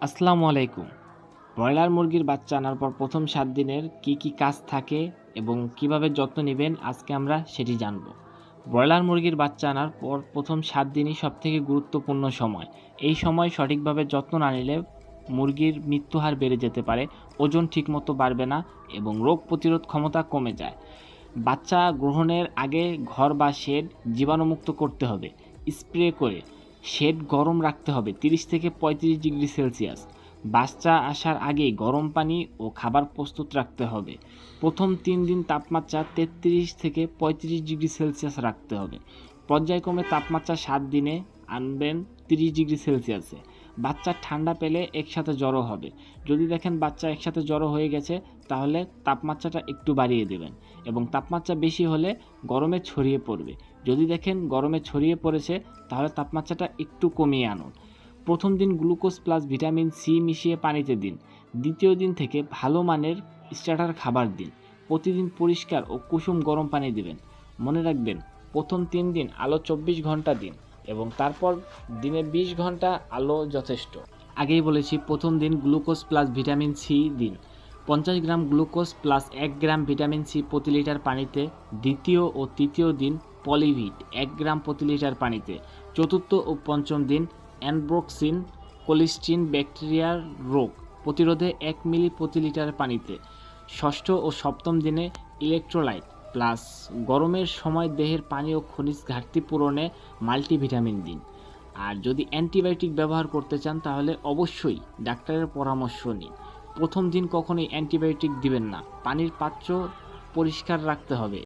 আসসালামু আলাইকুম। ব্রয়লার মুরগির বাচ্চা আনার পর প্রথম ৭ দিনের কি কাজ থাকে এবং কিভাবে যত্ন নিবেন আজকে আমরা সেটি জানব। ব্রয়লার মুরগির বাচ্চা আনার পর প্রথম ৭ দিনই সবথেকে গুরুত্বপূর্ণ সময়। এই সময় সঠিকভাবে যত্ন না নিলে মুরগির মৃত্যুহার বেড়ে যেতে পারে, ওজন ঠিকমতো বাড়বে না এবং রোগ প্রতিরোধ ক্ষমতা কমে যায়। বাচ্চা গ্রহণের আগে ঘর বা শেড জীবাণুমুক্ত করতে হবে। স্প্রে করে শেড গরম রাখতে হবে ৩০ থেকে ৩৫ ডিগ্রি সেলসিয়াস। বাচ্চা আসার আগেই গরম পানি ও খাবার প্রস্তুত রাখতে হবে। প্রথম ৩ দিন তাপমাত্রা ৩৩ থেকে ৩৫ ডিগ্রি সেলসিয়াস রাখতে হবে। পর্যায়ক্রমে তাপমাত্রা ৭ দিনে আনবেন ৩০ ডিগ্রি সেলসিয়াসে। বাচ্চা ঠান্ডা পেলে একসাথে জড়ো হবে। যদি দেখেন বাচ্চা একসাথে জড়ো হয়ে গেছে তাহলে তাপমাত্রাটা একটু বাড়িয়ে দেবেন এবং তাপমাত্রা বেশি হলে গরমে ছড়িয়ে পড়বে। যদি দেখেন গরমে ছড়িয়ে পড়েছে তাহলে তাপমাত্রাটা একটু কমিয়ে আনুন। প্রথম দিন গ্লুকোজ প্লাস ভিটামিন সি মিশিয়ে পানিতে দিন। দ্বিতীয় দিন থেকে ভালো মানের স্টার্টার খাবার দিন। প্রতিদিন পরিষ্কার ও কুসুম গরম পানি দিবেন। মনে রাখবেন প্রথম ৩ দিন আলো ২৪ ঘন্টা দিন এবং তারপর দিনে ২০ ঘন্টা আলো যথেষ্ট। আগেই বলেছি প্রথম দিন গ্লুকোজ প্লাস ভিটামিন সি দিন। ৫০ gram glucose plus ১ gram vitamin C প্রতি লিটার পানিতে। দ্বিতীয় ও তৃতীয় দিন পলিভিট ১ গ্রাম প্রতি লিটার পানিতে। চতুর্থ ও পঞ্চম দিন অ্যানব্রক্সিন কোলিস্টিন ব্যাকটেরিয়ার রোগ প্রতিরোধে ১ মিলি প্রতি লিটার পানিতে। ষষ্ঠ ও সপ্তম দিনে ইলেকট্রোলাইট প্লাস গরমের সময় দেহের পানি ও খনিজ ঘাটতি পূরণে মাল্টিভিটামিন দিন। আর যদি অ্যান্টিবায়োটিক ব্যবহার করতে চান তাহলে অবশ্যই ডাক্তারের পরামর্শ নিন। প্রথম দিন কখনোই অ্যান্টিবায়োটিক দিবেন না। পানির পাত্র পরিষ্কার রাখতে হবে।